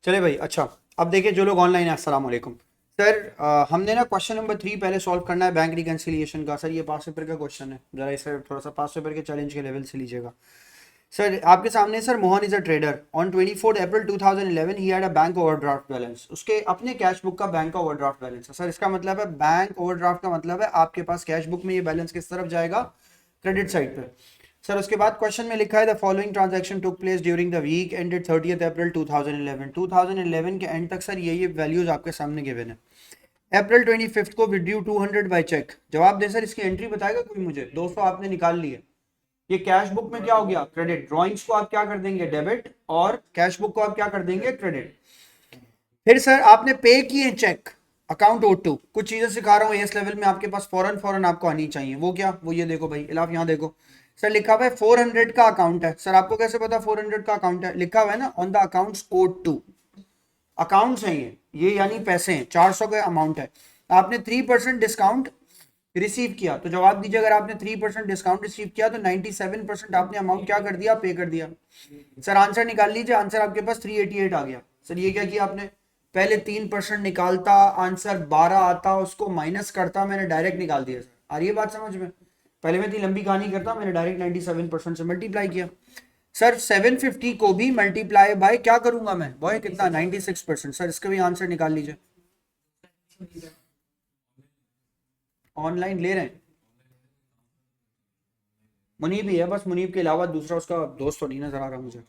चले भाई। अच्छा, अब देखिए जो लोग ऑनलाइन है, अस्सलाम वालेकुम सर। हमने ना क्वेश्चन नंबर 3 पहले सॉल्व करना है बैंक रिकंसिलिएशन का। सर ये पास पेपर का क्वेश्चन है, जरा इसे थोड़ा सा पास पेपर के चैलेंज के लेवल से लीजिएगा। सर आपके सामने sir, Mohan is a trader on 24 April 2011 he had a bank overdraft balance. उसके अपने कैश बुक का बैंक का ओवरड्राफ्ट बैलेंस है। सर इसका मतलब है, बैंक ओवरड्राफ्ट का मतलब है आपके पास कैश बुक में ये बैलेंस किस तरफ जाएगा, क्रेडिट साइड पे। सर उसके बाद क्वेश्चन में लिखा है the following transaction took place during the week ended 30th April 2011। 2011 के एंड तक सर ये वैल्यूज आपके सामने गिवन है। अप्रैल 25 को विड्रू 200 बाय चेक। जवाब दे सर, इसकी एंट्री बताएगा कोई मुझे। 200 आपने निकाल लिए, ये कैश बुक में क्या हो गया, क्रेडिट। ड्रॉइंग्स को आप क्या कर देंगे, डेबिट, और कैश बुक को आप क्या कर देंगे, क्रेडिट। फिर सर आपने पे किए चेक, अकाउंट ओ टू। कुछ चीजें सिखा रहा हूँ एस लेवल में, आपके पास फौरन फौरन आपको आनी चाहिए। वो क्या, वो ये देखो भाई, इलाफ यहाँ देखो। सर लिखा हुआ है 400 का अकाउंट है। सर आपको कैसे पता 400 का अकाउंट है, लिखा हुआ है ना, on the accounts O two. Accounts हैं ये यानी पैसे हैं, 400 का अमाउंट है। आपने 3% डिस्काउंट रिसीव किया, तो जवाब दीजिए, अगर आपने 3% डिस्काउंट रिसीव किया तो 97% आपने अमाउंट क्या कर दिया, पे कर दिया। सर आंसर निकाल लीजिए, आंसर आपके पास 388 आ गया। सर ये क्या किया आपने, पहले 3% निकालता, आंसर 12 आता, उसको माइनस करता, मैंने डायरेक्ट निकाल दिया। सर आ रही है बात समझ में। पहले मैं इतनी लंबी कहानी करता, मैंने डायरेक्ट 97% से मल्टीप्लाई किया। सर 750 को भी मल्टीप्लाई बाय क्या करूंगा मैं, बॉय कितना, 96%। सर इसका भी आंसर निकाल लीजिए। ऑनलाइन ले रहे हैं, मुनीब ही है बस, मुनीब के अलावा दूसरा उसका दोस्त तो नहीं नजर आ रहा मुझे।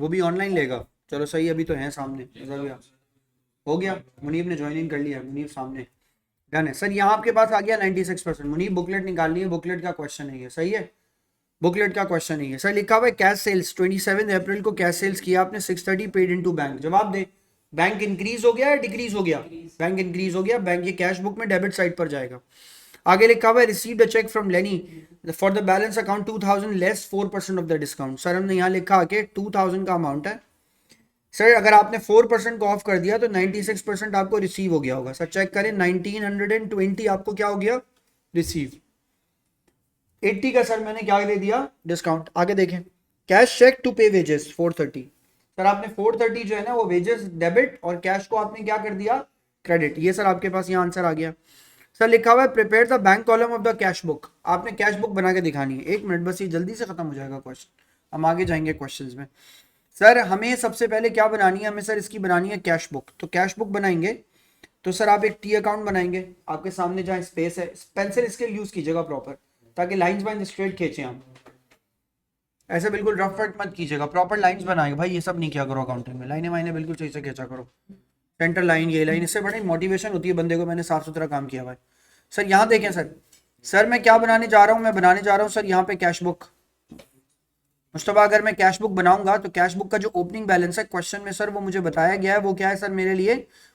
वो भी ऑनलाइन लेगा, चलो सही, अभी तो है सामने, नजर गया। हो गया, मुनीब ने ज्वाइन इन कर लिया, मुनीब सामने। डन है सर, यहाँ आपके पास आ गया 96%। मुनीब बुकलेट निकालनी है, बुकलेट का क्वेश्चन है ये, सही है, बुकलेट का क्वेश्चन है ये। सर लिखा हुआ है कैश सेल्स 27 अप्रैल को कैश सेल्स किया आपने 630 पेड इनटू बैंक। जवाब दे, बैंक इंक्रीज हो गया या डिक्रीज हो गया, बैंक इंक्रीज हो गया। बैंक ये कैश बुक में डेबिट साइड पर जाएगा। आगे लिखा हुआ है रिसीव्ड अ चेक फ्रॉम लेनी for the balance account 2000 less 4% of the discount. Sir हमने यहाँ लिखा आके 2000 का अमाउंट है। सर अगर आपने 4% को ऑफ कर दिया तो 96% आपको रिसीव हो गया होगा। सर चेक करें, 1920 आपको क्या हो गया, रिसीव। 80 का सर मैंने क्या दे दिया, डिस्काउंट। आगे देखें, कैश चेक टू पे वेजेस 430। सर आपने 430 जो है ना वो वेजेस डेबिट, और कैश को आपने क्या कर दिया, क्रेडिट। ये सर आपके पास यहाँ आंसर आ गया। सर लिखा हुआ है prepare the bank column of the cash book. आपने कैश बुक बना के दिखानी है। एक मिनट बस, ये जल्दी से खत्म हो जाएगा क्वेश्चन, हम आगे जाएंगे क्वेश्चंस में। सर हमें सबसे पहले क्या बनानी है, हमें सर इसकी बनानी है कैश बुक। तो कैश बुक बनाएंगे तो सर आप एक टी अकाउंट बनाएंगे, आपके सामने जहाँ स्पेस है, पेंसिल इसके यूज कीजिएगा प्रॉपर, ताकि लाइंस बाइंस स्ट्रेट खींचे आप। ऐसे बिल्कुल रफ वट मत कीजिएगा, प्रॉपर लाइंस बनाएंगे भाई, ये सब नहीं किया करो अकाउंटिंग में। लाइनें वाइनें बिल्कुल सही से खींचा करो, सेंटर लाइन, ये लाइन, इससे बड़ी मोटिवेशन होती है बंदे को। मैंने साफ सुथरा काम किया भाई। सर यहाँ देखें सर, सर मैं क्या बनाने जा रहा हूँ, मैं बनाने जा रहा हूँ सर यहाँ पे कैश बुक। मुस्तफा अगर मैं कैश बुक बनाऊंगा तो कैश बुक का जो ओपनिंग बैलेंस है क्वेश्चन में सर वो मुझे बताया गया है, वो क्या है सर मेरे लिए,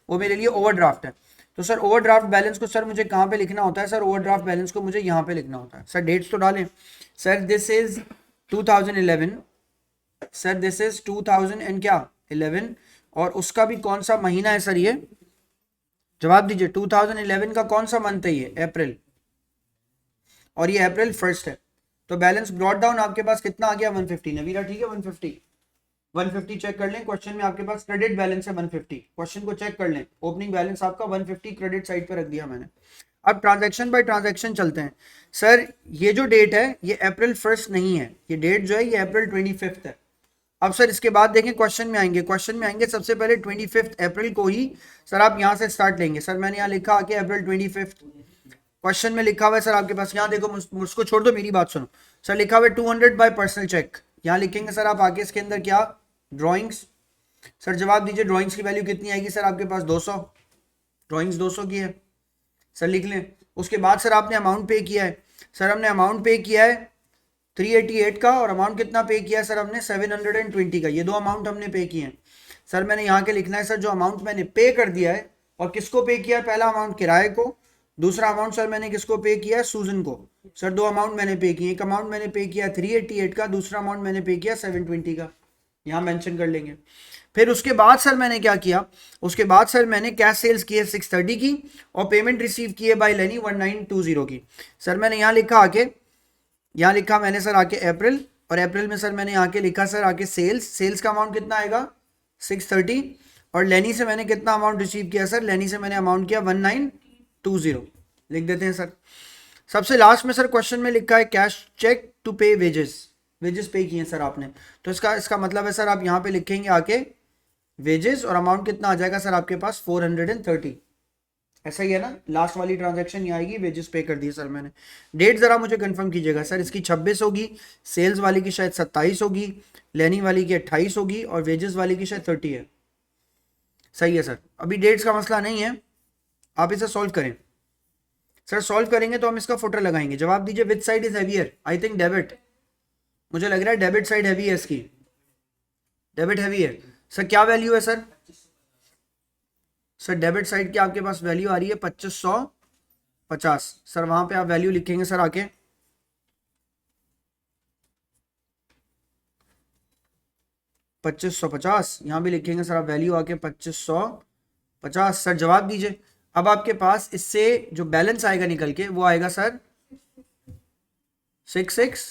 वो मेरे लिए ओवरड्राफ्ट है। तो सर ओवरड्राफ्ट बैलेंस को सर मुझे कहाँ पे लिखना होता है, सर ओवरड्राफ्ट बैलेंस को मुझे यहाँ पे लिखना होता है। सर डेट्स तो डालें, sir this is 2011, sir this is 2000 and क्या 11, और उसका भी कौन सा महीना है सर ये, जवाब दीजिए। 2011 का कौन सा मंथ है ये, अप्रैल, और ये अप्रैल 1 है। तो बैलेंस ब्रॉट डाउन आपके पास कितना आ गया, 150। नवीरा ठीक है, 150 चेक कर लें, क्वेश्चन में आपके पास क्रेडिट बैलेंस है 150। क्वेश्चन को चेक कर लें, ओपनिंग बैलेंस आपका 150 क्रेडिट साइड पर रख दिया मैंने। अब ट्रांजैक्शन बाय ट्रांजैक्शन चलते हैं। सर ये जो डेट है ये अप्रैल 1 नहीं है, ये डेट जो है ये अप्रैल 25 है। अब सर इसके बाद देखें, क्वेश्चन में आएंगे, क्वेश्चन में आएंगे सबसे पहले 25 अप्रैल को ही सर आप यहाँ से स्टार्ट लेंगे। सर मैंने यहाँ लिखा आके अप्रैल 25, क्वेश्चन में लिखा हुआ है सर आपके पास, यहाँ देखो, मुझको छोड़ दो, मेरी बात सुनो। सर लिखा हुआ है 200 बाय पर्सनल चेक, यहाँ लिखेंगे सर आप आगे इसके अंदर क्या, ड्राइंग्स। सर जवाब दीजिए, ड्राइंग्स की वैल्यू कितनी आएगी सर आपके पास, 200, ड्राइंग्स 200 की है। सर लिख लें। उसके बाद सर आपने अमाउंट पे किया है, सर हमने अमाउंट पे किया है 388 का, और अमाउंट कितना पे किया है सर हमने, 720 का। ये दो अमाउंट हमने पे किए हैं। सर मैंने यहाँ के लिखना है सर, जो अमाउंट मैंने पे कर दिया है, और किसको पे किया है, पहला अमाउंट किराए को, दूसरा अमाउंट सर मैंने किसको पे किया है, सूजन को। सर दो अमाउंट मैंने पे किए, एक अमाउंट मैंने पे किया 388 का, दूसरा अमाउंट मैंने पे किया 720 का, यहाँ मेंशन कर लेंगे। फिर उसके बाद सर मैंने क्या किया, उसके बाद सर मैंने कैश सेल्स की है 630 की, और पेमेंट रिसीव की है बाय लेनी 1920 की। सर मैंने यहाँ लिखा आके, यहाँ लिखा मैंने सर आके अप्रैल, और अप्रैल में सर मैंने आके लिखा सर आके सेल्स, सेल्स का अमाउंट कितना आएगा 630। और लेनी से मैंने कितना अमाउंट रिसीव किया सर? लेनी से मैंने अमाउंट किया 1920। लिख देते हैं सर। सबसे लास्ट में सर क्वेश्चन में लिखा है कैश चेक टू पे वेजेस। वेजेस पे किए सर आपने, तो इसका इसका मतलब है सर आप यहाँ पे लिखेंगे आके वेजेस, और अमाउंट कितना आ जाएगा सर आपके पास? 430। ऐसा ही है ना? लास्ट वाली ट्रांजैक्शन ये आएगी, वेजेस पे कर दिए सर मैंने। डेट जरा मुझे कंफर्म कीजिएगा सर। इसकी 26 होगी, सेल्स वाली की शायद 27 होगी, लेनी वाली की 28 होगी, और वेजेस वाली की शायद 30 है। सही है सर। अभी डेट्स का मसला नहीं है, आप इसे सॉल्व करें सर। सॉल्व करेंगे तो हम इसका फुटर लगाएंगे। जवाब दीजिए, which side is heavier? I think debit. मुझे लग रहा है डेबिट साइड हैवी है इसकी। डेबिट हैवी है सर। क्या वैल्यू है सर? सर डेबिट साइड की आपके पास वैल्यू आ रही है 2550। सर वहां पे आप वैल्यू लिखेंगे सर आके 2550। यहां भी लिखेंगे सर आप वैल्यू आके 2550। सर जवाब दीजिए। अब आपके पास इससे जो बैलेंस आएगा निकल के वो आएगा सर 66।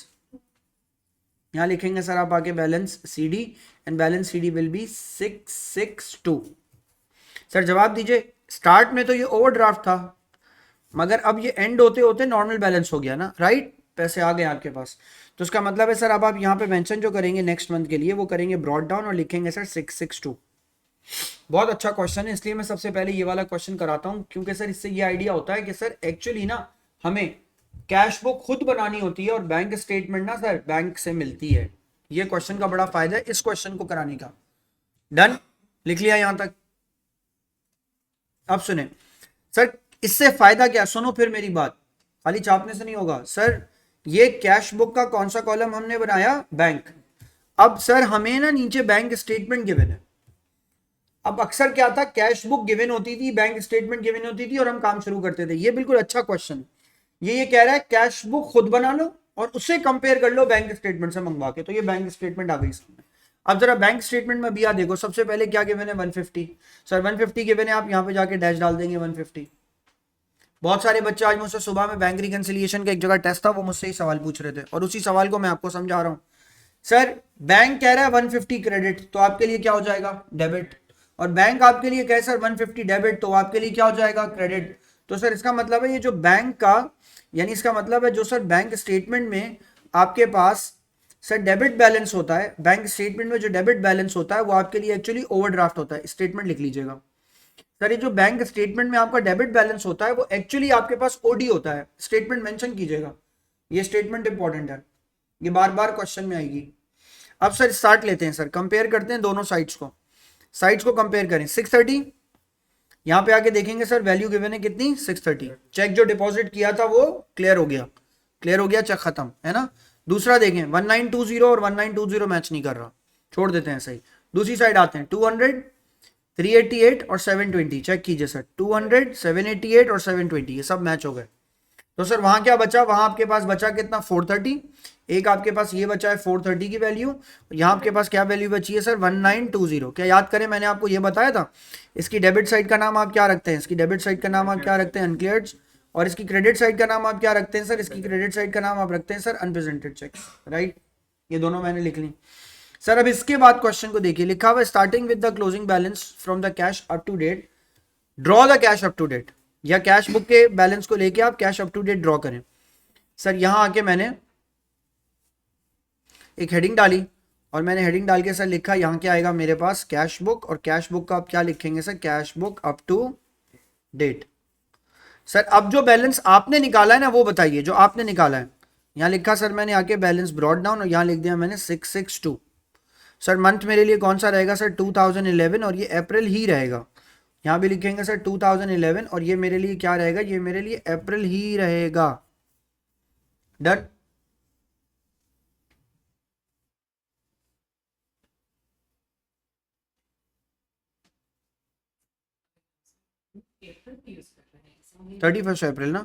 यहां लिखेंगे सर आप आके balance C D, and balance C D will be 662। Sir जवाब दीजिए। स्टार्ट में तो ये ओवरड्राफ्ट था, मगर अब ये एंड होते होते नॉर्मल बैलेंस हो गया ना, राइट? पैसे आ गए आपके पास। तो इसका मतलब है सर अब आप यहाँ पे मेंशन जो करेंगे नेक्स्ट मंथ के लिए वो करेंगे ब्रॉड डाउन और लिखेंगे सर 662। बहुत अच्छा क्वेश्चन है, इसलिए मैं सबसे पहले ये वाला क्वेश्चन कराता हूँ, क्योंकि सर इससे ये आइडिया होता है कि सर एक्चुअली ना हमें कैश बुक खुद बनानी होती है और बैंक स्टेटमेंट ना सर बैंक से मिलती है। ये क्वेश्चन का बड़ा फायदा है इस क्वेश्चन को कराने का। डन? लिख लिया यहां तक? अब सुने सर, इससे फायदा क्या? सुनो फिर मेरी बात, खाली चापने से नहीं होगा सर। ये कैश बुक का कौन सा कॉलम हमने बनाया? बैंक। अब सर हमें ना नीचे बैंक स्टेटमेंट गिवन है। अब अक्सर क्या था, कैश बुक गिवन होती थी, बैंक स्टेटमेंट गिवन होती थी और हम काम शुरू करते थे। ये बिल्कुल अच्छा क्वेश्चन है। ये कह रहा है कैश बुक खुद बना लो और उससे कंपेयर कर लो बैंक स्टेटमेंट से मंगवा के। तो ये बैंक स्टेटमेंट आ गई सामने। अब जरा बैंक स्टेटमेंट में भी आ देखो, सबसे पहले क्या गिवन है? 150। सर 150 गिवन है, आप यहां पे जाके डैश डाल देंगे 150। बहुत सारे बच्चे आज मुझसे सुबह में बैंक रिकंसिलिएशन का एक जगह टेस्ट था, वो मुझसे ही सवाल पूछ रहे थे और उसी सवाल को मैं आपको समझा रहा हूं। सर बैंक कह रहा है 150 क्रेडिट, तो आपके लिए क्या हो जाएगा? डेबिट। और बैंक आपके लिए कहे सर 150 डेबिट, तो आपके लिए क्या हो जाएगा? क्रेडिट। तो सर इसका मतलब है ये जो बैंक का, यानी इसका मतलब है जो सर बैंक स्टेटमेंट में आपके पास सर डेबिट बैलेंस होता है, बैंक स्टेटमेंट में जो डेबिट बैलेंस होता है वो आपके लिए एक्चुअली ओवरड्राफ्ट होता है। स्टेटमेंट लिख लीजिएगा सर। ये जो बैंक स्टेटमेंट में आपका डेबिट बैलेंस होता है वो एक्चुअली आपके पास ओडी होता है। स्टेटमेंट मेंशन कीजिएगा, ये स्टेटमेंट इंपॉर्टेंट है, ये बार बार क्वेश्चन में आएगी। अब सर स्टार्ट लेते हैं सर, कंपेयर करते हैं दोनों साइड्स को। साइड्स को कंपेयर करें। 630 यहां पे आके देखेंगे सर वैल्यू गिवन है कितनी? 630। चेक जो डिपॉजिट किया था वो क्लियर हो गया, क्लियर हो गया, चेक खत्म है ना। दूसरा देखें 1920 और 1920 मैच नहीं कर रहा, छोड़ देते हैं सही। दूसरी साइड आते हैं 200, 388 और 720। चेक कीजिए सर, 200, 788 और 720 ये सब मैच हो गए। तो सर वहां क्या बचा? वहां आपके पास बचा कितना? 430। एक आपके पास ये बचा है 430 की वैल्यू। यहाँ आपके पास क्या वैल्यू बची है सर? 1920। क्या याद करें, मैंने आपको ये बताया था इसकी डेबिट साइड का नाम आप क्या रखते हैं? इसकी डेबिट साइड का नाम आप क्या रखते हैं? अनक्लियर्ड। और इसकी क्रेडिट साइड का नाम आप क्या रखते हैं सर? इसकी क्रेडिट साइड का नाम आप रखते हैं सर अनप्रेजेंटेड चेक, राइट? ये दोनों मैंने लिख ली सर। अब इसके बाद क्वेश्चन को देखिए, लिखा हुआ starting with the closing balance from the cash up to date, draw the cash up to date. या कैश बुक के बैलेंस को लेके आप cash up to date draw करें। सर यहां आके मैंने एक हेडिंग डाली और मैंने हेडिंग डाल के सर लिखा यहां क्या आएगा मेरे पास? Cash book. और कैश बुक का आप क्या लिखेंगे sir? Cash book up to date. Sir अब जो बैलेंस आपने निकाला है ना वो बताइए, जो आपने निकाला है। यहां लिखा सर मैंने आके बैलेंस ब्रॉड डाउन और यहां लिख दिया मैंने 662। सर मंथ मेरे लिए कौन सा रहेगा सर? 2011 और ये अप्रैल ही रहेगा। यहां भी लिखेंगे सर 2011 और ये मेरे लिए क्या रहेगा? ये मेरे लिए अप्रैल ही रहेगा। डन? थर्टी फर्स्ट अप्रैल ना,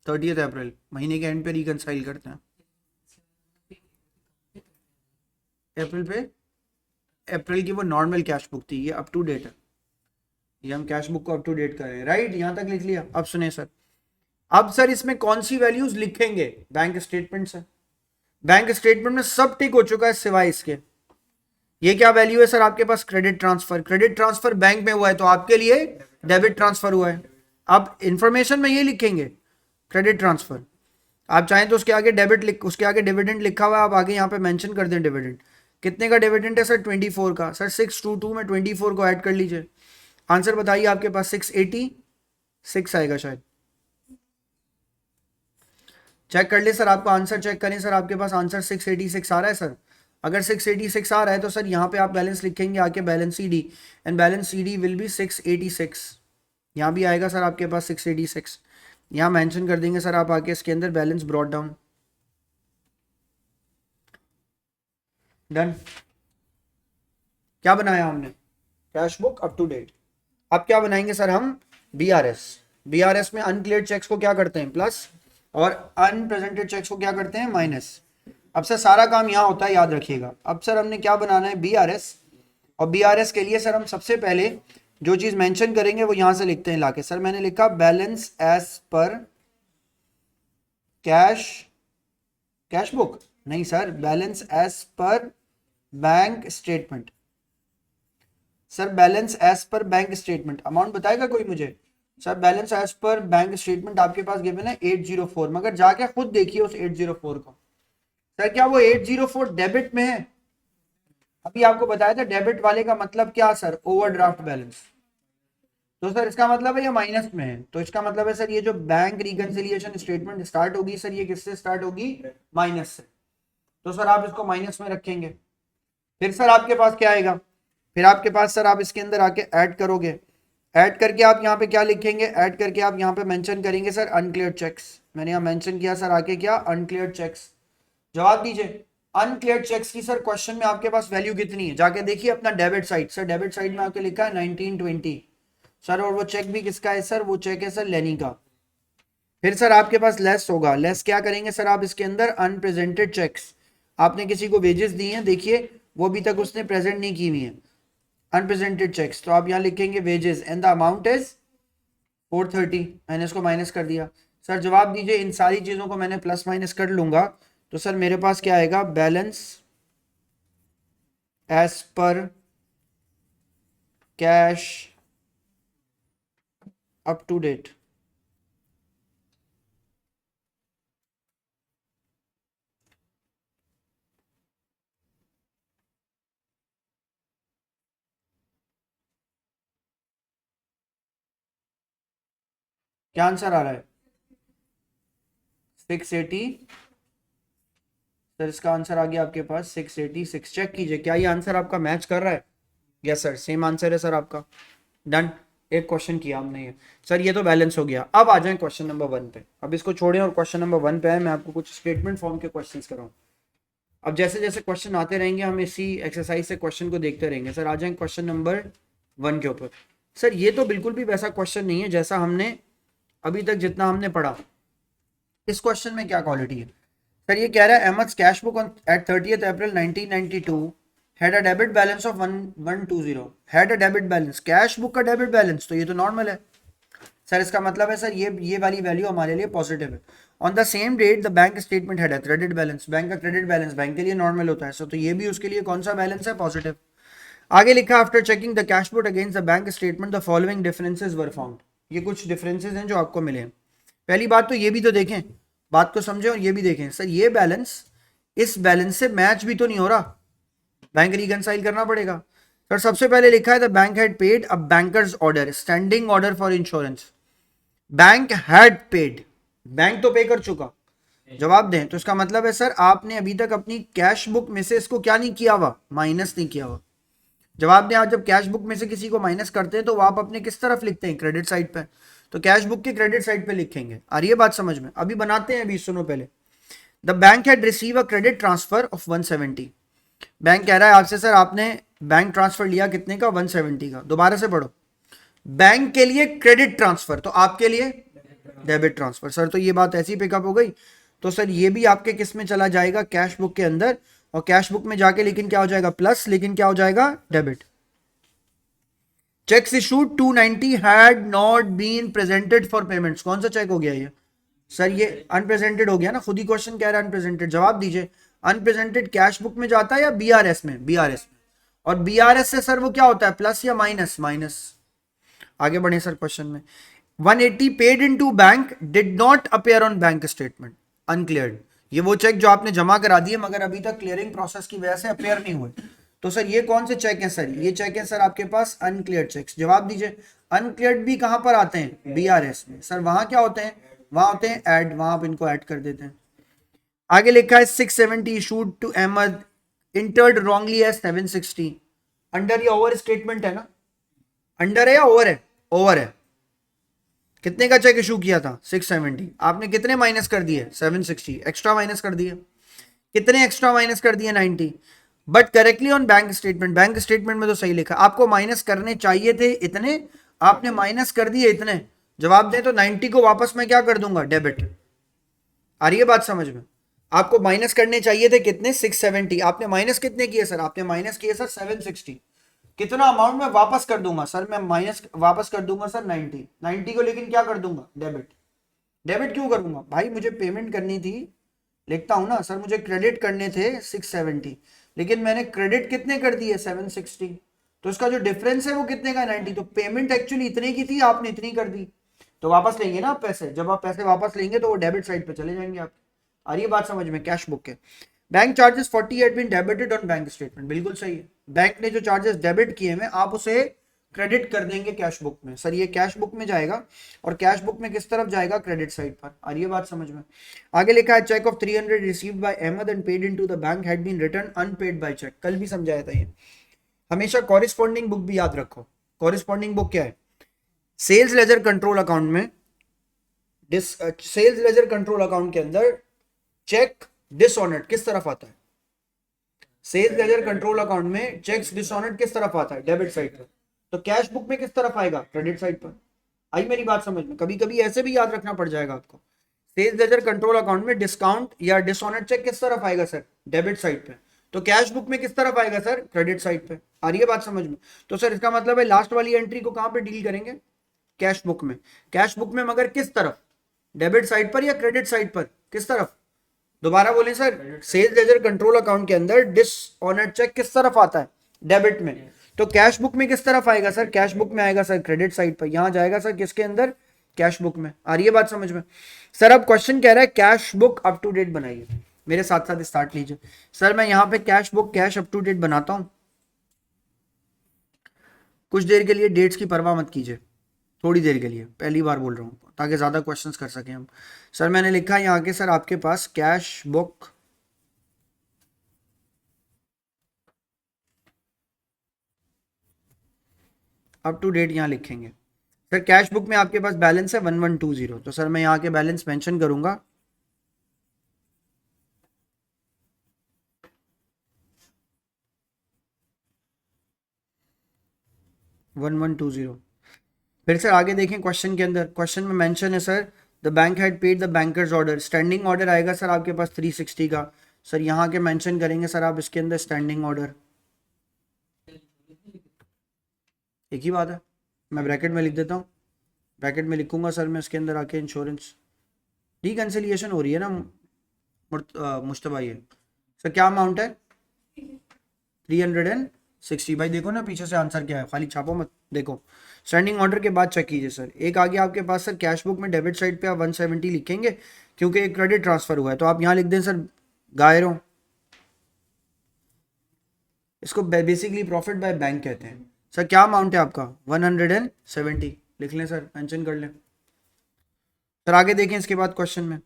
30th अप्रैल, महीने के एंड पे रिकंसाइल करते हैं। अप्रैल पे, अप्रैल की वो नॉर्मल कैश बुक थी, ये अप टू डेट है। ये हम कैश बुक को अप टू डेट कर रहे हैं, राइट? यहां तक लिख लिया। अब सुने सर, अब सर इसमें कौन सी वैल्यूज लिखेंगे? बैंक स्टेटमेंट से। बैंक स्टेटमेंट में सब टिक हो चुका है सिवाय इसके। ये क्या वैल्यू है सर आपके पास? Credit transfer. Credit transfer bank में हुआ है तो आपके लिए डेबिट ट्रांसफर हुआ है। आप इंफॉर्मेशन में ये लिखेंगे क्रेडिट ट्रांसफर। आप चाहें तो उसके आगे डेबिट लिख, उसके आगे डिविडेंड लिखा हुआ है, आप आगे यहाँ पे मेंशन कर दें डिविडेंड। कितने का डिविडेंड है सर? 24 का। सर 622 में 24 को ऐड कर लीजिए। आंसर बताइए आपके पास 686 आएगा शायद। चेक कर ले सर, आपका आंसर चेक करें सर, आपके पास आंसर 686 आ रहा है सर। अगर 686 आ रहा है तो सर यहाँ पे आप बैलेंस लिखेंगे आके balance C D, and balance C D will be 686। यहाँ भी आएगा सर आपके पास 686। यहाँ मेंशन कर देंगे सर आप आके इसके अंदर बैलेंस ब्रॉट डाउन। डन। क्या बनाया हमने? Cash book up to date. अब क्या बनाएंगे सर हम? बीआरएस। बीआरएस में अनक्लियर्ड चेक्स को क्या करते हैं? प्लस, और अनप्रेजेंटेड चेक्स को क्या करते हैं? माइनस। अब सर सारा काम यहाँ होता है, याद रखिएगा। अब सर हमने क्या बनाना है? बीआरएस। और बीआरएस के लिए सर हम सबसे पहले जो चीज मेंशन करेंगे वो यहां से लिखते हैं लाके। सर मैंने लिखा balance as per cash book नहीं sir, balance as per bank statement. Sir balance as per bank statement amount बताएगा कोई मुझे? Sir balance as per bank statement आपके पास गिवन है 804, मगर जाके खुद देखिए उस 804 को। सर क्या वो 804 डेबिट में है? अभी आपको बताया था डेबिट वाले का मतलब क्या सर? Overdraft balance. तो सर इसका मतलब है ये माइनस में है, तो इसका मतलब है सर ये जो बैंक रिकंसिलिएशन स्टेटमेंट स्टार्ट होगी सर, ये किससे स्टार्ट होगी? माइनस से। तो सर आप इसको माइनस में रखेंगे। फिर सर आपके पास क्या आएगा? फिर आपके पास सर आप इसके अंदर आके ऐड करोगे। ऐड करके आप यहाँ पे क्या लिखेंगे? ऐड करके आप यहाँ पे मेंशन करेंगे सर अनक्लियर्ड चेक्स। मैंने यहाँ मेंशन किया सर आके क्या? अनक्लियर्ड चेक्स। जवाब दीजिए। अनक्लियर्ड चेक्स की सर क्वेश्चन में आपके पास वैल्यू कितनी है? जाके देखिए अपना debit side. Sir debit side में आपके लिखा है 1920 सर, और वो चेक भी किसका है सर? वो चेक है सर लेनी का। फिर सर आपके पास लेस होगा। लेस क्या करेंगे सर आप इसके अंदर? Unpresented cheques. आपने किसी को वेजेस दी हैं, देखिए वो अभी तक उसने प्रेजेंट नहीं की हुई है, अनप्रेजेंटेड चेक्स। तो आप यहाँ लिखेंगे wages and the amount is 430। मैंने इसको माइनस कर दिया। सर जवाब दीजिए। इन सारी चीजों को मैंने प्लस माइनस कर लूंगा तो सर मेरे पास क्या आएगा? Balance as per cash up to date. क्या आंसर आ रहा है? 680। सर इसका आंसर आ गया आपके पास 686। चेक कीजिए क्या ये आंसर आपका मैच कर रहा है? यस सर, सेम आंसर है सर आपका। डन। एक क्वेश्चन किया हमने ये। सर ये तो बैलेंस हो गया। अब आ जाए क्वेश्चन नंबर 1 पे। अब इसको छोड़ें और क्वेश्चन नंबर 1 पे आए। मैं आपको कुछ स्टेटमेंट फॉर्म के क्वेश्चंस कराऊं। अब जैसे जैसे क्वेश्चन आते रहेंगे हम इसी एक्सरसाइज से क्वेश्चन को देखते रहेंगे। सर आ जाए क्वेश्चन नंबर 1 के ऊपर। सर ये तो बिल्कुल भी वैसा क्वेश्चन नहीं है जैसा हमने अभी तक जितना हमने पढ़ा। इस क्वेश्चन में क्या क्वालिटी है? सर ये कह रहा है Ahmed cash book on at 30th April 1992 had a debit balance of 1120। Had a debit balance, cash book का डेबिट बैलेंस, तो ये तो नॉर्मल है सर। इसका मतलब है सर ये वाली वैल्यू हमारे लिए पॉजिटिव है। On the same date the bank statement had a credit balance. Bank का क्रेडिट बैलेंस बैंक के लिए नॉर्मल होता है सर, तो ये भी उसके लिए कौन सा बैलेंस है? पॉजिटिव। आगे लिखा after checking the cash book against the bank statement the following differences were found. ये कुछ डिफरेंसेस हैं जो आपको मिले हैं। पहली बात तो ये भी तो देखें, बात को समझें और ये भी देखें। सर ये बैलेंस इस बैलेंस से मैच भी तो नहीं हो रहा, बैंक रिकंसाइल करना पड़ेगा। सर सबसे पहले लिखा है the bank had paid a bankers order standing order for insurance. Bank had paid, bank तो पे कर चुका। जवाब दें। तो इसका मतलब है सर आपने अभी तक अपनी कैश बुक में से इसको क्या नहीं किया हुआ? माइनस नहीं किया हुआ। जवाब दें। आप जब कैश बुक में से किसी को माइनस करते हैं तो वो आप अपने किस तरफ लिखते हैं? क्रेडिट साइड पे। तो कैश बुक के क्रेडिट साइड पे लिखेंगे। आ रही है बात समझ में? अभी बनाते हैं, अभी सुनो पहले। The bank had receive a credit transfer of 170। Bank कह रहा है आपसे सर आपने बैंक ट्रांसफर लिया कितने का? 170 का। दोबारा से पढ़ो। बैंक के लिए क्रेडिट ट्रांसफर, तो आपके लिए डेबिट ट्रांसफर। सर तो ये बात ऐसी पिकअप हो गई। तो सर ये भी आपके किस में चला जाएगा? कैश बुक के अंदर। और कैश बुक में जाके लेकिन क्या हो जाएगा? प्लस, लेकिन क्या हो जाएगा? Debit. Cheques issued 290 had not been presented for payments. कौन सा चेक हो गया ये? सर ये अनप्रेजेंटेड हो गया ना, खुद ही क्वेश्चन कह रहा है अनप्रेजेंटेड। जवाब दीजिए। अनप्रेजेंटेड कैश बुक में जाता है या बीआरएस में? बीआरएस में। और बीआरएस से सर वो क्या होता है, प्लस या माइनस, माइनस। आगे बढ़े सर क्वेश्चन में। 180 paid into bank did not appear on bank statement, uncleared. ये वो चेक जो आपने जमा करा दिए मगर अभी तक क्लियरिंग प्रोसेस की वजह से अपीयर नहीं हुए। तो सर ये कौन से चेक हैं सर, ये चेक है सर आपके पास अनक्लियर्ड चेक्स। जवाब दीजिए। अनक्लियर्ड भी कहां पर आते हैं, बीआरएस में। सर वहां क्या होते हैं, वहां होते हैं ऐड, वहां आप इनको ऐड कर देते हैं। आगे लिखा है 670 issued to Ahmed, entered wrongly as 760। Under या ओवर स्टेटमेंट है ना, अंडर है या ओवर है, ओवर है। कितने का चेक इशू किया था, 670। आपने कितने माइनस कर दिए, 760 एक्स्ट्रा माइनस कर दिए। कितने एक्स्ट्रा माइनस कर दिए, 90। But correctly on bank statement, bank statement में तो सही लिखा। आपको माइनस करने चाहिए थे इतने, आपने माइनस कर दिए इतने। जवाब दें तो 90 को वापस मैं क्या कर दूंगा, डेबिट। आ रही है बात समझ में। आपको माइनस करने चाहिए थे कितने, 670। आपने माइनस कितने किए सर, आपने माइनस किए सर 760। कितना अमाउंट मैं वापस कर दूंगा सर, मैं माइनस वापस कर दूंगा सर 90। 90 को लेकिन क्या कर दूंगा, डेबिट। डेबिट क्यों करूंगा भाई, मुझे पेमेंट करनी थी, लिखता हूं ना सर, मुझे क्रेडिट करने थे 670, लेकिन मैंने क्रेडिट कितने कर दिए, 760। तो इसका जो डिफरेंस है वो कितने का, 90। तो पेमेंट एक्चुअली इतने की थी, आपने इतनी कर दी। तो वापस लेंगे ना आप पैसे, जब आप पैसे वापस लेंगे तो वो डेबिट साइड पे चले जाएंगे आप। आ रही है बात समझ में। कैश बुक के bank charges 40 had been debited on bank statement, बिल्कुल सही है। बैंक ने जो चार्जेस डेबिट किए हैं आप उसे क्रेडिट कर देंगे कैश बुक में। सर ये कैश बुक में जाएगा, और कैश बुक में किस तरफ जाएगा, क्रेडिट साइड पर। आ रही है बात समझ में। आगे लिखा है cheque of 300 received by Ahmed and paid into the bank had been return unpaid by cheque. कल भी समझाया था ये। हमेशा कॉरिस्पॉन्डिंग बुक भी याद रखो। कॉरिस्पॉन्डिंग बुक क्या है, सेल्स लेजर कंट्रोल अकाउंट में, सेल्स लेजर कंट्रोल अकाउंट के अंदर चेक डिसऑनर्ड किस तरफ आता है, सेल्स लेजर कंट्रोल अकाउंट में चेक्स डिसऑनर्ड किस तरफ आता है, डेबिट साइड पर। तो कैश बुक में किस तरफ आएगा, क्रेडिट साइड पर। आई मेरी बात समझ में। कभी कभी ऐसे भी याद रखना पड़ जाएगा आपको। सेल्स लेजर कंट्रोल अकाउंट में डिस्काउंट या डिसऑनर्ड चेक किस तरफ आएगा सर, डेबिट साइड पे। तो कैश बुक में किस तरफ आएगा सर, क्रेडिट साइड पे। आ रही है बात समझ में। तो सर इसका मतलब है लास्ट वाली एंट्री को कहां पे डील करेंगे, कैश बुक में। कैश बुक में मगर किस तरफ, डेबिट साइड पर या क्रेडिट साइड पर, किस तरफ। दोबारा बोले sir, sales ledger control account के अंदर डिसऑनर्ड चेक किस तरफ आता है, डेबिट में। तो कैश बुक में किस तरफ आएगा सर, कैश बुक में आएगा सर क्रेडिट साइड पर। यहां जाएगा सर किसके अंदर, कैश बुक में। आ रही है बात समझ में। सर अब क्वेश्चन कह रहा है cash book up to date बनाइए, मेरे साथ साथ स्टार्ट लीजिए। सर मैं यहां पे cash book cash up to date बनाता हूं। कुछ देर के लिए डेट्स की परवाह मत कीजिए, थोड़ी देर के लिए, पहली बार बोल रहा हूं ताकि ज्यादा क्वेश्चंस कर सकें हम। सर मैंने लिखा है यहाँ के सर आपके पास cash book up to date, यहाँ लिखेंगे। सर कैश बुक में आपके पास बैलेंस है 1120। तो सर मैं यहाँ के बैलेंस मेंशन करूंगा 1120। फिर सर आगे देखें क्वेश्चन के अंदर, क्वेश्चन में मेंशन है sir the bank had paid the bankers order. Standing order आएगा सर आपके पास 360 का। सर यहाँ के मेंशन करेंगे सर आप इसके अंदर स्टैंडिंग ऑर्डर। एक ही बात है, मैं ब्रैकेट में लिख देता हूँ, ब्रैकेट में लिखूंगा सर मैं इसके अंदर आके इंश्योरेंस। रिकंसिलिएशन हो रही है ना मुश्तबा। ये सर क्या अमाउंट है, 360। भाई देखो ना पीछे से आंसर क्या है, खाली छापो मत, देखो। स्टैंडिंग ऑर्डर के बाद चेक कीजिए सर। एक आगे आपके पास सर कैश बुक में डेबिट साइड पे आप 170 लिखेंगे क्योंकि एक क्रेडिट ट्रांसफर हुआ है। तो आप यहाँ लिख दें सर गायरों, इसको बेसिकली प्रॉफिट बाय बैंक कहते हैं। सर क्या अमाउंट है आपका, 170 लिख लें सर, मेंशन कर लें। सर आगे देखें इसके बाद क्वेश्चन में,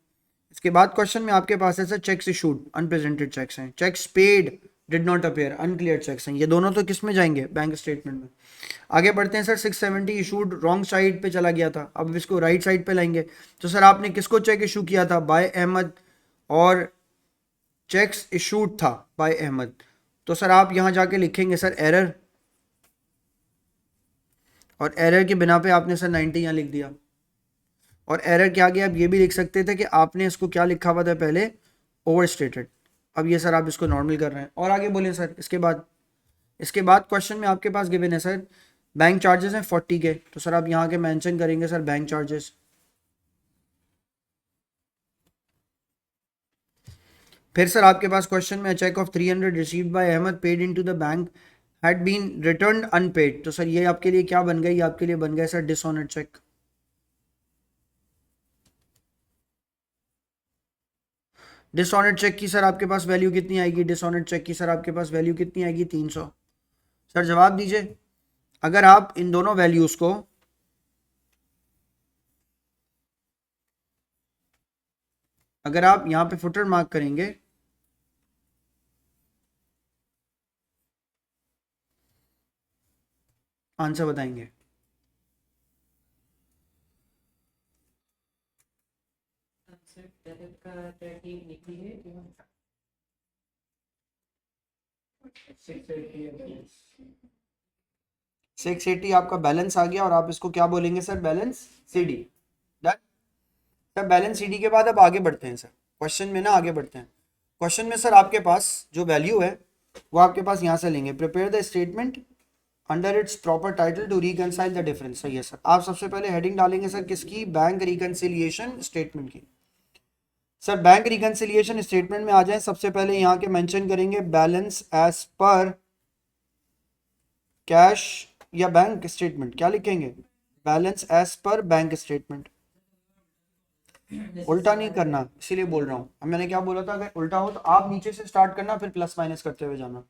इसके बाद क्वेश्चन में आपके पास है sir cheques issued unpresented cheques हैं, cheques paid did not appear unclear cheques हैं। ये दोनों तो किस में जाएंगे, बैंक स्टेटमेंट में। आगे बढ़ते हैं सर 670 इशूड रॉन्ग साइड पे चला गया था, अब इसको राइट साइड पे लाएंगे। तो सर आपने किसको चेक इशू किया था, बाय अहमद, और चेक्स इशूड था बाय अहमद। तो सर आप यहां जाके लिखेंगे सर एरर, और एरर के बिना पे आपने सर 90 यहाँ लिख दिया। और एरर क्या गया, आप ये भी लिख सकते थे कि आपने इसको क्या लिखा हुआ था पहले, ओवर स्टेटेड। अब ये सर आप इसको नॉर्मल कर रहे हैं। और आगे बोलिए सर इसके बाद क्वेश्चन में आपके पास गिवन है सर बैंक चार्जेस हैं 40 के। तो सर आप यहाँ के मेंशन करेंगे सर बैंक चार्जेस। फिर सर आपके पास क्वेश्चन में cheque of 300 received by Ahmed paid into the bank had been return unpaid, तो सर ये आपके लिए क्या बन गया, ये आपके लिए बन गया sir dishonoured cheque. Dishonoured cheque की सर आपके पास वैल्यू कितनी आएगी, डिसऑनर्ड चेक की सर आपके पास वैल्यू कितनी आएगी, 300। सर जवाब दीजिए। अगर आप इन दोनों वैल्यूज को अगर आप यहां पे फुटर मार्क करेंगे, आंसर बताएंगे। सिक्स एटी आपका बैलेंस आ गया और आप इसको क्या बोलेंगे sir, balance CD. Done. Sir balance CD के बाद अब आगे बढ़ते हैं सर, क्वेश्चन में ना आगे बढ़ते हैं। क्वेश्चन में सर आपके पास जो वैल्यू है वो आपके पास यहाँ से लेंगे, prepare the statement under its proper title to reconcile the difference. सही है सर। आप सबसे पहले हेडिंग डालेंगे सर किसकी, बैंक रिकनसिलिएशन स्टेटमेंट की। सर बैंक रिकनसिलिएशन स्टेटमेंट में आ जाए, सबसे पहले यहाँ के मेंशन करेंगे बैलेंस एज पर कैश या बैंक स्टेटमेंट, क्या लिखेंगे, balance as per bank statement. उल्टा नहीं करना, इसीलिए बोल रहा हूँ। अब मैंने क्या बोला था, अगर उल्टा हो तो आप नीचे से स्टार्ट करना फिर प्लस माइनस करते हुए जाना,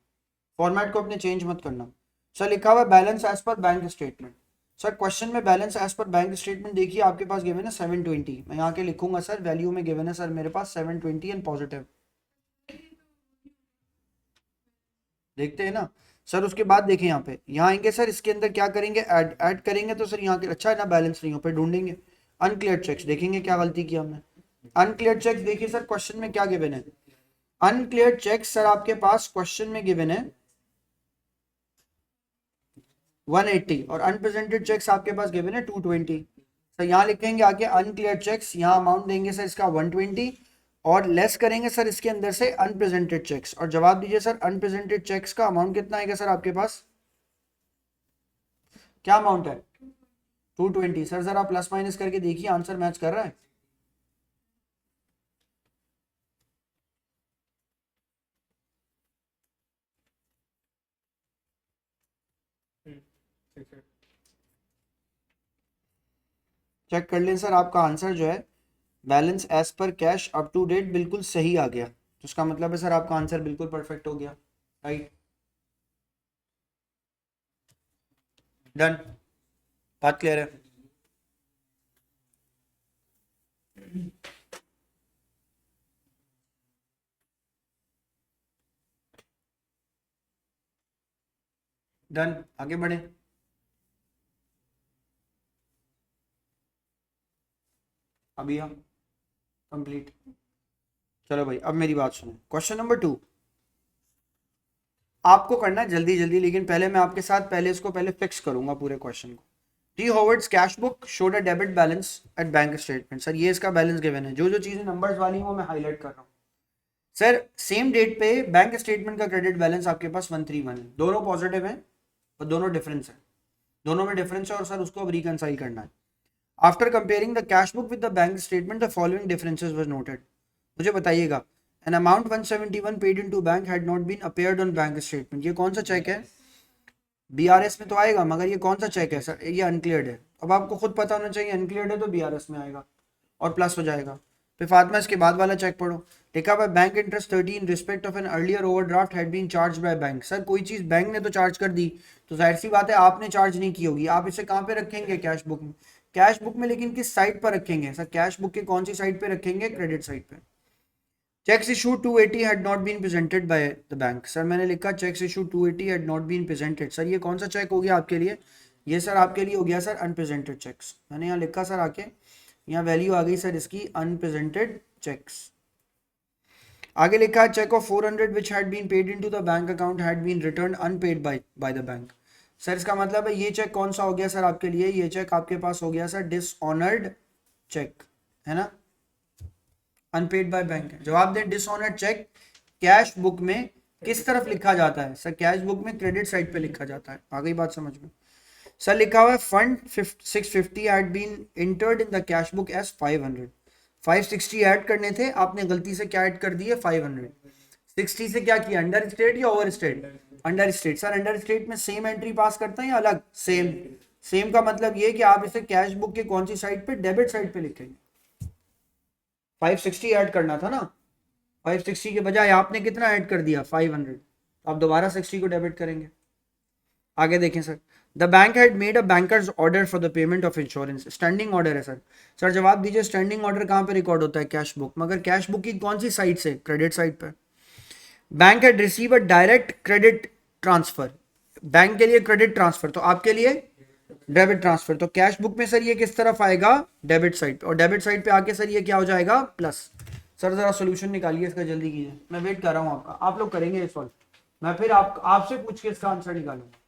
फॉर्मेट को अपने चेंज मत करना। सर लिखा हुआ balance as per bank statement. Sir question में balance as per bank statement देखिए आपके पास गिवन है 720, मैं यहाँ के लिखूंगा सर, वैल्यू में गिवन है सर मेरे पास 720 एंड पॉजिटिव, देखते हैं ना सर। उसके बाद देखें यहाँ आएंगे सर, इसके अंदर क्या करेंगे, ऐड करेंगे, तो सर यहाँ के अच्छा है ना, बैलेंस नहीं हो फिर ढूंढेंगे अनक्लियर चेक्स, देखेंगे क्या गलती की हमने। अनक्लियर चेक्स देखिए सर क्वेश्चन में क्या गिवन है, अनक्लियर चेक्स सर आपके पास क्वेश्चन में गिवन है 180 और अनप्रेजेंटेड चेक्स आपके पास गिवन है 220। सर यहाँ लिखेंगे आगे अनक्लियर चेक्स, यहाँ अमाउंट देंगे सर इसका 120 और लेस करेंगे सर इसके अंदर से अनप्रेजेंटेड चेक्स, और जवाब दीजिए सर अनप्रेजेंटेड चेक्स का अमाउंट कितना आएगा सर आपके पास, क्या अमाउंट है 220। सर जरा प्लस माइनस करके देखिए आंसर मैच कर रहा है। चेक कर लें सर, आपका आंसर जो है balance as per cash up to date बिल्कुल सही आ गया, तो इसका मतलब है सर आपका आंसर बिल्कुल परफेक्ट हो गया, राइट। डन, बात क्लियर है। डन, आगे बढ़े। अभी हम कंप्लीट। चलो भाई अब मेरी बात सुनो, क्वेश्चन नंबर 2 आपको करना है जल्दी जल्दी, लेकिन पहले मैं आपके साथ पहले इसको पहले फिक्स करूंगा पूरे क्वेश्चन को। T Howards cash book showed a debit balance at bank statement. Sir ये इसका बैलेंस गिवन है, जो जो चीजें नंबर्स वाली हैं वो मैं हाईलाइट कर रहा हूँ। सर सेम डेट पे बैंक स्टेटमेंट का क्रेडिट बैलेंस आपके पास 131 है, दोनों पॉजिटिव हैं और दोनों डिफरेंस है, दोनों में डिफरेंस है और सर उसको अब रिकनसाइल करना है। After comparing the cash book with the bank statement the following differences was noted. मुझे बताइएगा, an amount 171 paid into bank had not been appeared on bank statement. ये कौन सा चेक है, बीआरएस में तो आएगा, मगर ये कौन सा चेक है सर, ये अनक्लियर्ड है। अब आपको खुद पता होना चाहिए, अनक्लियर्ड है तो बीआरएस में आएगा और प्लस हो जाएगा। फिर फातिमा इसके बाद वाला चेक पढ़ो, लिखा हुआ bank interest 30 in respect of an earlier overdraft had been charge by bank. Sir कोई चीज बैंक ने तो चार्ज कर दी, तो जाहिर सी बात है आपने चार्ज नहीं की होगी, आप इसे कहाँ पे रखेंगे, कैश बुक में। कैश बुक में, लेकिन किस साइड पर रखेंगे सर, कैश बुक के कौन सी साइड पे रखेंगे, क्रेडिट साइड पे। Cheques issue 280 had not been presented by the bank. Sir मैंने लिखा cheques issue 280 had not been presented. Sir ये कौन सा चेक हो गया आपके लिए, ये सर आपके लिए हो गया सर अनप्रेजेंटेड चेक्स। मैंने यहाँ लिखा सर आके, यहाँ वैल्यू आ गई सर इसकी अनप्रेजेंटेड चेक्स। आगे लिखा है cheque of 400 which had been paid into the bank account had been return unpaid by the bank. Sir इसका मतलब है ये चेक कौन सा हो गया सर आपके लिए, ये चेक आपके पास हो गया सर डिसऑनर्ड चेक, है ना, अनपेड बाय बैंक है। जवाब दें, डिसऑनर्ड चेक कैश बुक में किस तरफ लिखा जाता है सर, कैश बुक में क्रेडिट साइड पे लिखा जाता है। आ गई बात समझ में। सर लिखा हुआ है fund 650 had been entered in the cash book as 500। 560 add करने थे, आपने गलती से क्या ऐड कर दिए 500। 60 से क्या किया, अंडर स्टेट या over state, under state sir, under state में सेम एंट्री पास करते हैं या अलग? सेम। सेम का मतलब ये कि आप इसे कैश बुक के कौन सी साइड पे, डेबिट साइड पे लिखेंगे। 560 ऐड करना था ना, 560 के बजाय आपने कितना ऐड कर दिया, 500। आप दोबारा 60 को डेबिट करेंगे। आगे देखें sir, the bank had made a bankers order for the payment of insurance, standing order है सर। सर जवाब दीजिए, स्टैंडिंग ऑर्डर कहाँ पे रिकॉर्ड होता है, कैश बुक, मगर कैश बुक की कौन सी साइड से, क्रेडिट साइड पे। Bank had receive a direct credit transfer, bank के लिए क्रेडिट ट्रांसफर, तो आपके लिए डेबिट ट्रांसफर, तो कैश बुक में सर ये किस तरफ आएगा, डेबिट साइड पे, और डेबिट साइड पे आके सर ये क्या हो जाएगा, प्लस। सर जरा सोल्यूशन निकालिए इसका, जल्दी कीजिए, मैं वेट कर रहा हूँ आपका, आप लोग करेंगे ये सॉल्व, मैं फिर आपसे पूछ के इसका आंसर निकालूंगा।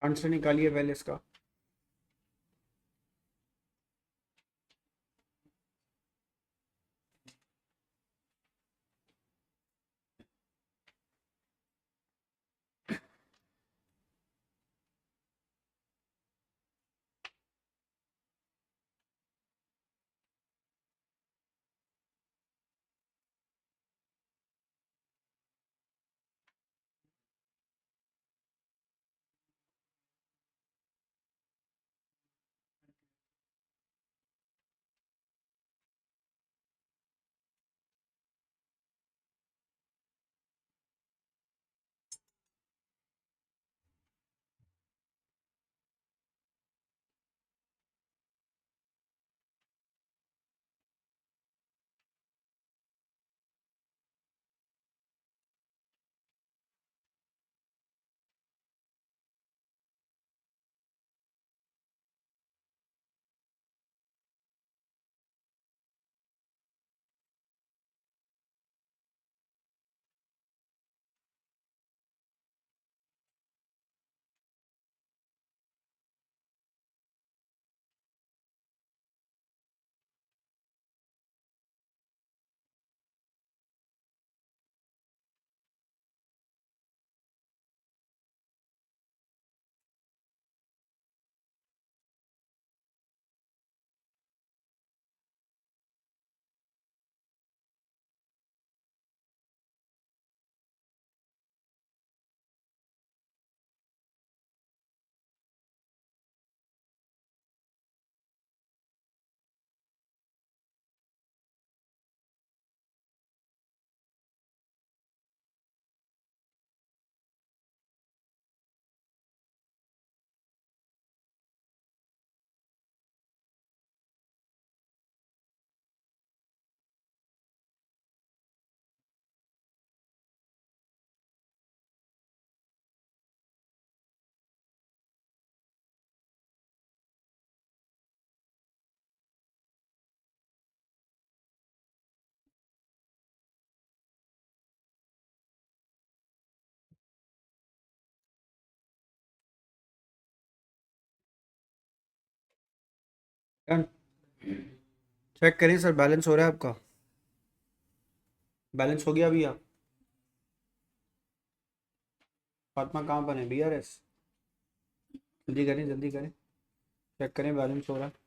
आंसर निकालिए पहले इसका। चेक करें सर, बैलेंस हो रहा है आपका? बैलेंस हो गया भैया? फातिमा कहाँ पर है? BRS? जल्दी करें जल्दी करें, चेक करें बैलेंस हो रहा है।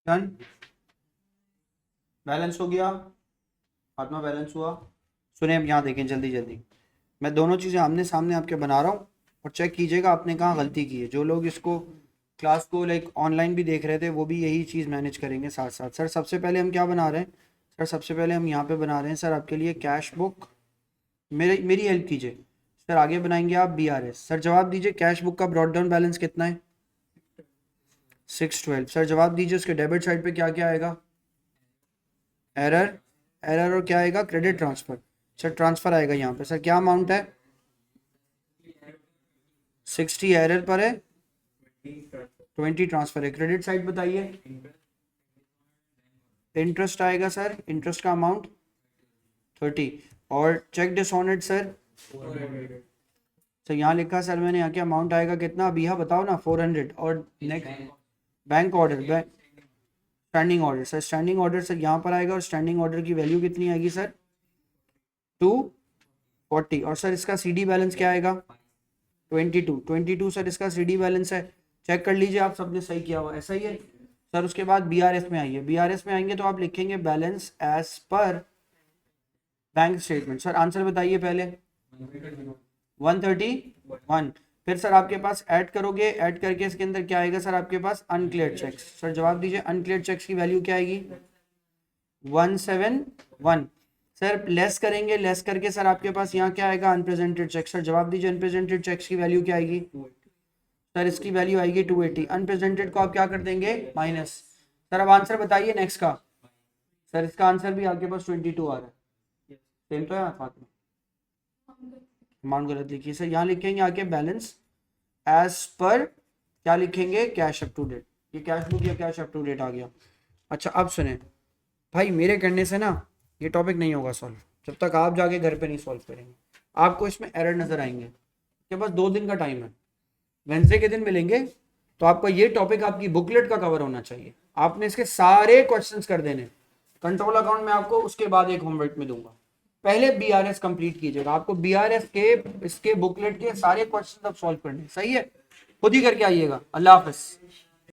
डन, बैलेंस हो गया। फातिमा बैलेंस हुआ। सुने अब यहाँ देखें जल्दी जल्दी, मैं दोनों चीज़ें आमने सामने आपके बना रहा हूँ और चेक कीजिएगा आपने कहाँ गलती की है। जो लोग इसको क्लास को लाइक ऑनलाइन भी देख रहे थे वो भी यही चीज़ मैनेज करेंगे साथ साथ। सर सबसे पहले हम क्या बना रहे हैं? सर सबसे पहले हम यहाँ पे बना रहे हैं सर आपके लिए कैश बुक। मेरी हेल्प कीजिए सर, आगे बनाएंगे आप BRS। सर जवाब दीजिए, कैश बुक का ब्रॉड डाउन बैलेंस कितना है? 612। सर जवाब दीजिए उसके डेबिट साइड पे क्या क्या आएगा? एरर, एरर और क्या आएगा? Credit transfer. सर ट्रांसफर आएगा यहाँ पे। सर क्या अमाउंट है? 60 एरर पर है, 20 ट्रांसफर है। क्रेडिट साइड बताइए। इंटरेस्ट आएगा सर, इंटरेस्ट का अमाउंट 30। और चेक डिसऑनर्ड सर? सर यहाँ लिखा सर मैंने, यहाँ के अमाउंट आएगा कितना? अभी हाँ बताओ ना। 400। और next bank order, bank standing order. Sir standing order sir यहाँ पर आएगा और स्टैंडिंग ऑर्डर की वैल्यू कितनी आएगी सर? 240। और सर इसका CD बैलेंस क्या आएगा? 22 सर इसका CD बैलेंस है। चेक कर लीजिए आप सबने सही किया हुआ, ऐसा ही है सर। उसके बाद BRS में आइए। BRS में आएंगे तो आप लिखेंगे balance as per bank statement. Sir answer बताइए पहले। 131। फिर सर आपके पास ऐड करोगे, ऐड करके इसके अंदर क्या आएगा सर आपके पास? अनक्लियर्ड चेक्स। सर जवाब दीजिए, अनक्लियर्ड चेक्स की वैल्यू क्या आएगी? 171। सर लेस करेंगे, लेस करके सर आपके पास यहाँ क्या आएगा? Unrepresented checks. सर जवाब दीजिए, अनप्रेजेंटेड चेक्स की वैल्यू क्या आएगी? सर इसकी वैल्यू आएगी 280। अनप्रेजेंटेड को आप क्या कर देंगे? माइनस। सर अब आंसर बताइए नेक्स्ट का। सर इसका आंसर भी आपके पास 22 आ रहा है। सेम तो है फातिमा? अमाउंट गलत लिखिए सर। यहाँ लिखेंगे आके बैलेंस एज पर क्या लिखेंगे? Cash up to date. ये कैश बुक या कैश अप टू डेट आ गया। अच्छा अब सुने भाई, मेरे करने से ना ये टॉपिक नहीं होगा सॉल्व जब तक आप जाके घर पे नहीं सॉल्व करेंगे। आपको इसमें एरर नजर आएंगे। आपके पास 2 दिन का टाइम है, वेंसडे के दिन मिलेंगे तो आपका ये टॉपिक आपकी बुकलेट का कवर होना चाहिए। आपने इसके सारे क्वेश्चंस कर देने। कंट्रोल अकाउंट में आपको उसके बाद एक होमवर्क में दूंगा। पहले BRS कंप्लीट कीजिएगा। आपको BRS के इसके बुकलेट के सारे क्वेश्चन अब सॉल्व करने, सही है? खुद ही करके आइएगा। अल्लाह हाफिज।